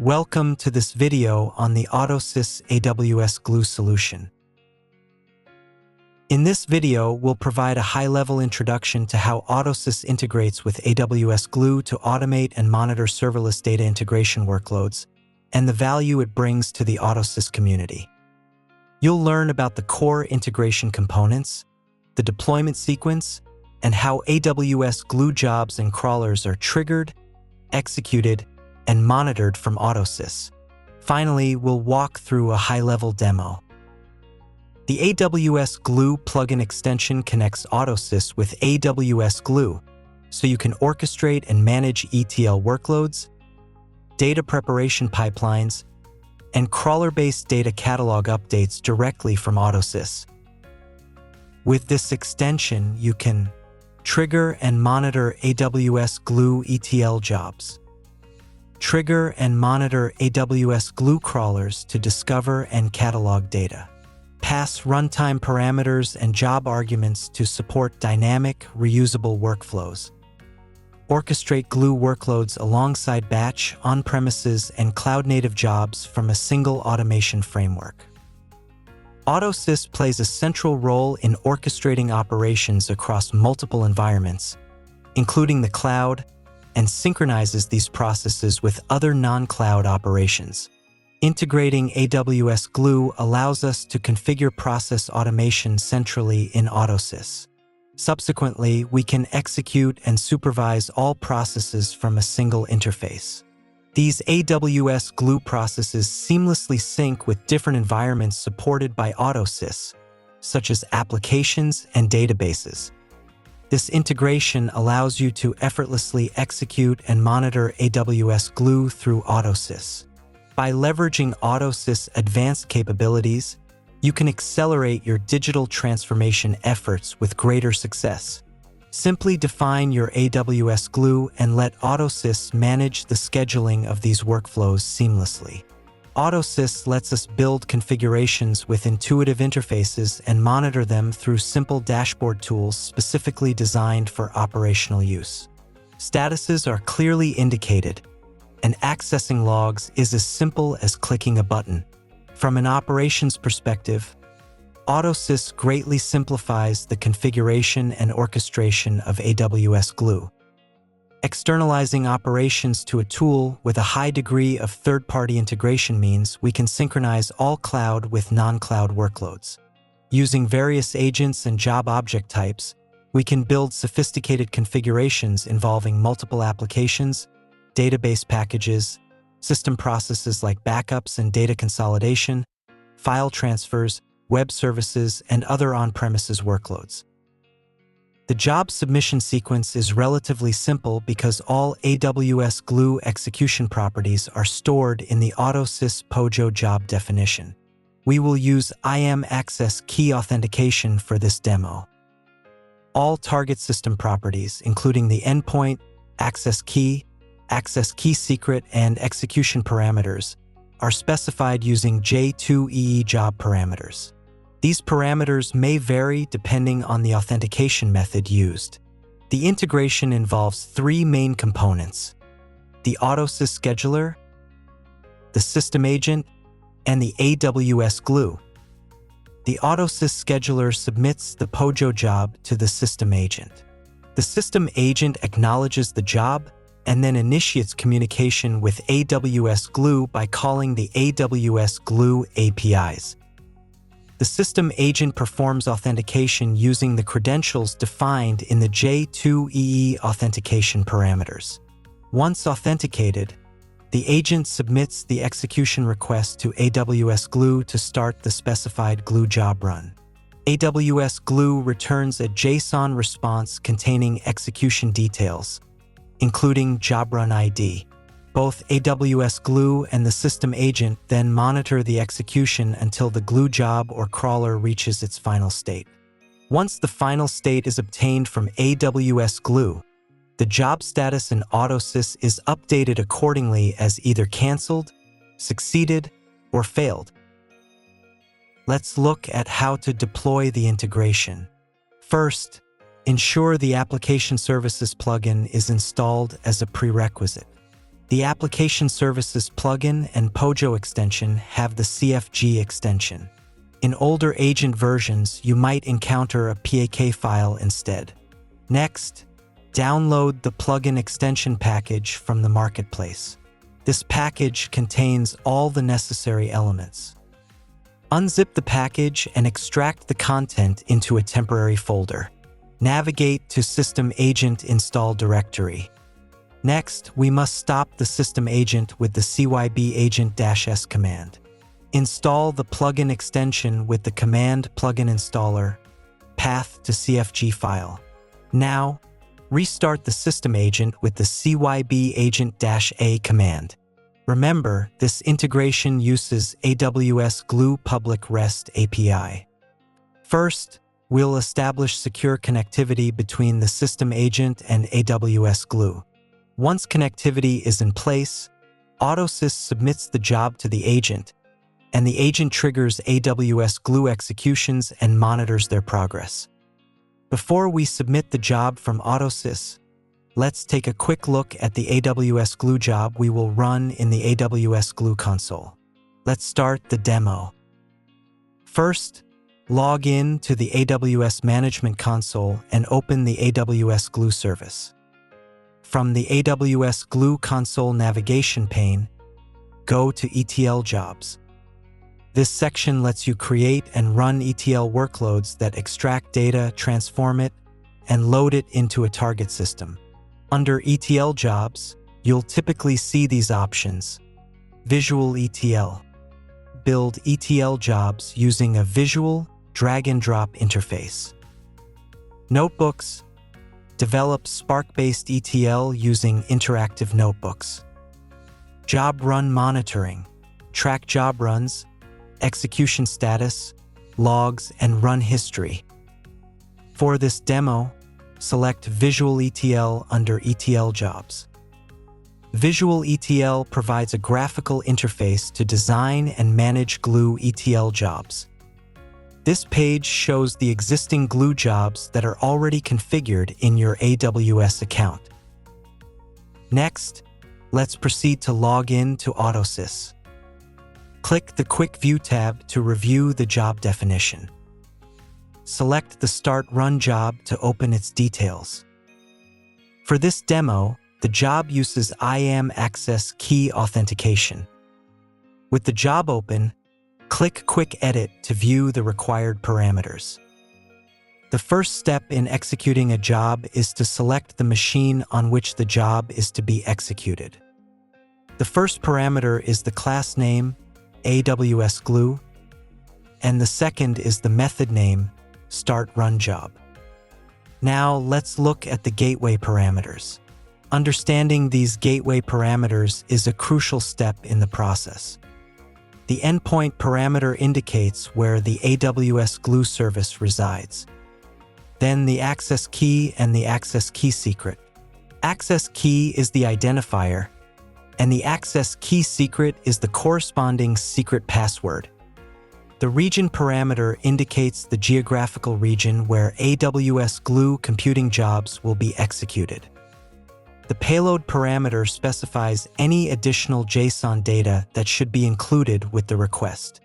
Welcome to this video on the AutoSys AWS Glue solution. In this video, we'll provide a high-level introduction to how AutoSys integrates with AWS Glue to automate and monitor serverless data integration workloads, and the value it brings to the AutoSys community. You'll learn about the core integration components, the deployment sequence, and how AWS Glue jobs and crawlers are triggered, executed, and monitored from AutoSys. Finally, we'll walk through a high-level demo. The AWS Glue plugin extension connects AutoSys with AWS Glue, so you can orchestrate and manage ETL workloads, data preparation pipelines, and crawler-based data catalog updates directly from AutoSys. With this extension, you can trigger and monitor AWS Glue ETL jobs, trigger and monitor AWS Glue crawlers to discover and catalog data, pass runtime parameters and job arguments to support dynamic, reusable workflows, orchestrate Glue workloads alongside batch, on-premises, and cloud-native jobs from a single automation framework. AutoSys plays a central role in orchestrating operations across multiple environments, including the cloud, and synchronizes these processes with other non-cloud operations. Integrating AWS Glue allows us to configure process automation centrally in AutoSys. Subsequently, we can execute and supervise all processes from a single interface. These AWS Glue processes seamlessly sync with different environments supported by AutoSys, such as applications and databases. This integration allows you to effortlessly execute and monitor AWS Glue through AutoSys. By leveraging AutoSys' advanced capabilities, you can accelerate your digital transformation efforts with greater success. Simply define your AWS Glue and let AutoSys manage the scheduling of these workflows seamlessly. AutoSys lets us build configurations with intuitive interfaces and monitor them through simple dashboard tools specifically designed for operational use. Statuses are clearly indicated, and accessing logs is as simple as clicking a button. From an operations perspective, AutoSys greatly simplifies the configuration and orchestration of AWS Glue. Externalizing operations to a tool with a high degree of third-party integration means we can synchronize all cloud with non-cloud workloads. Using various agents and job object types, we can build sophisticated configurations involving multiple applications, database packages, system processes like backups and data consolidation, file transfers, web services, and other on-premises workloads. The job submission sequence is relatively simple because all AWS Glue execution properties are stored in the AutoSys POJO job definition. We will use IAM access key authentication for this demo. All target system properties, including the endpoint, access key secret, and execution parameters, are specified using J2EE job parameters. These parameters may vary depending on the authentication method used. The integration involves three main components: the AutoSys scheduler, the system agent, and the AWS Glue. The AutoSys scheduler submits the POJO job to the system agent. The system agent acknowledges the job and then initiates communication with AWS Glue by calling the AWS Glue APIs. The system agent performs authentication using the credentials defined in the J2EE authentication parameters. Once authenticated, the agent submits the execution request to AWS Glue to start the specified Glue job run. AWS Glue returns a JSON response containing execution details, including job run ID. Both AWS Glue and the system agent then monitor the execution until the Glue job or crawler reaches its final state. Once the final state is obtained from AWS Glue, the job status in AutoSys is updated accordingly as either canceled, succeeded, or failed. Let's look at how to deploy the integration. First, ensure the Application Services plugin is installed as a prerequisite. The Application Services plugin and Pojo extension have the CFG extension. In older agent versions, you might encounter a PAK file instead. Next, download the plugin extension package from the marketplace. This package contains all the necessary elements. Unzip the package and extract the content into a temporary folder. Navigate to System Agent Install Directory. Next, we must stop the system agent with the cyb agent-s command. Install the plugin extension with the command plugin installer, path to CFG file. Now, restart the system agent with the cyb agent-a command. Remember, this integration uses AWS Glue Public REST API. First, we'll establish secure connectivity between the system agent and AWS Glue. Once connectivity is in place, AutoSys submits the job to the agent, and the agent triggers AWS Glue executions and monitors their progress. Before we submit the job from AutoSys, let's take a quick look at the AWS Glue job we will run in the AWS Glue console. Let's start the demo. First, log in to the AWS Management Console and open the AWS Glue service. From the AWS Glue console navigation pane, go to ETL jobs. This section lets you create and run ETL workloads that extract data, transform it, and load it into a target system. Under ETL jobs, you'll typically see these options. Visual ETL. Build ETL jobs using a visual drag-and-drop interface. Notebooks. Develop Spark-based ETL using interactive notebooks. Job run monitoring. Track job runs, execution status, logs, and run history. For this demo, select Visual ETL under ETL jobs. Visual ETL provides a graphical interface to design and manage Glue ETL jobs. This page shows the existing Glue jobs that are already configured in your AWS account. Next, let's proceed to log in to AutoSys. Click the Quick View tab to review the job definition. Select the Start Run job to open its details. For this demo, the job uses IAM access key authentication. With the job open, click Quick Edit to view the required parameters. The first step in executing a job is to select the machine on which the job is to be executed. The first parameter is the class name, AWS Glue, and the second is the method name, Start Run Job. Now let's look at the gateway parameters. Understanding these gateway parameters is a crucial step in the process. The endpoint parameter indicates where the AWS Glue service resides. Then the access key and the access key secret. Access key is the identifier, and the access key secret is the corresponding secret password. The region parameter indicates the geographical region where AWS Glue computing jobs will be executed. The payload parameter specifies any additional JSON data that should be included with the request.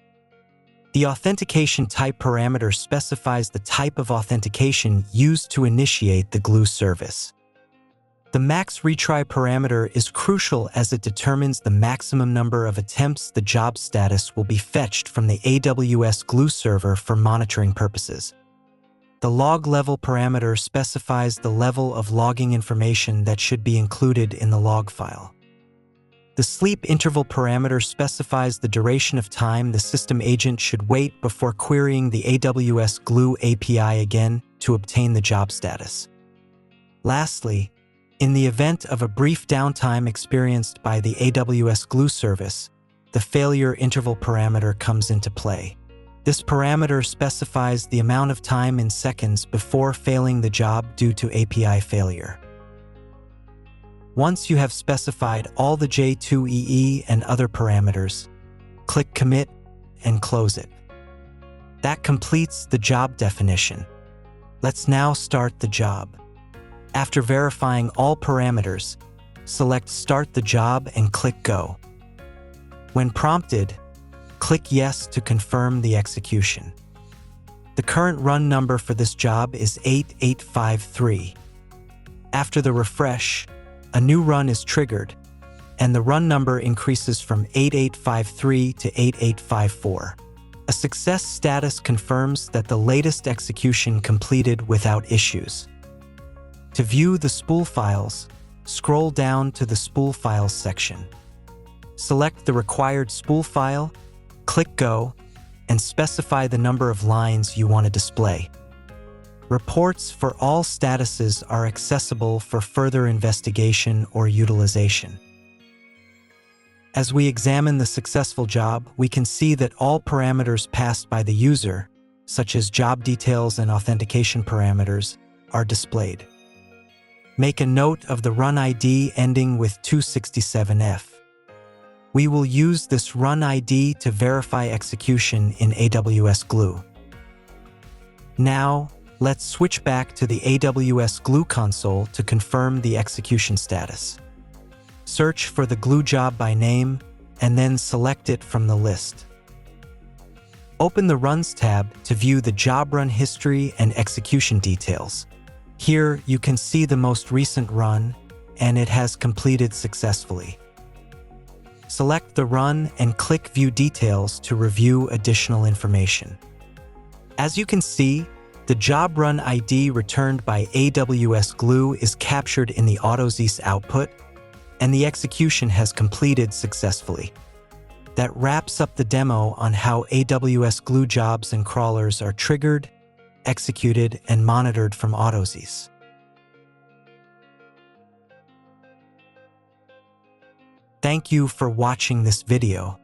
The authentication type parameter specifies the type of authentication used to initiate the Glue service. The max retry parameter is crucial as it determines the maximum number of attempts the job status will be fetched from the AWS Glue server for monitoring purposes. The log level parameter specifies the level of logging information that should be included in the log file. The sleep interval parameter specifies the duration of time the system agent should wait before querying the AWS Glue API again to obtain the job status. Lastly, in the event of a brief downtime experienced by the AWS Glue service, the failure interval parameter comes into play. This parameter specifies the amount of time in seconds before failing the job due to API failure. Once you have specified all the J2EE and other parameters, click Commit and close it. That completes the job definition. Let's now start the job. After verifying all parameters, select Start the job and click Go. When prompted, click Yes to confirm the execution. The current run number for this job is 8853. After the refresh, a new run is triggered, and the run number increases from 8853 to 8854. A success status confirms that the latest execution completed without issues. To view the spool files, scroll down to the Spool Files section. Select the required spool file, click Go, and specify the number of lines you want to display. Reports for all statuses are accessible for further investigation or utilization. As we examine the successful job, we can see that all parameters passed by the user, such as job details and authentication parameters, are displayed. Make a note of the run ID ending with 267F. We will use this run ID to verify execution in AWS Glue. Now, let's switch back to the AWS Glue console to confirm the execution status. Search for the Glue job by name, and then select it from the list. Open the Runs tab to view the job run history and execution details. Here, you can see the most recent run, and it has completed successfully. Select the run and click View Details to review additional information. As you can see, the job run ID returned by AWS Glue is captured in the AutoSys output, and the execution has completed successfully. That wraps up the demo on how AWS Glue jobs and crawlers are triggered, executed, and monitored from AutoSys. Thank you for watching this video.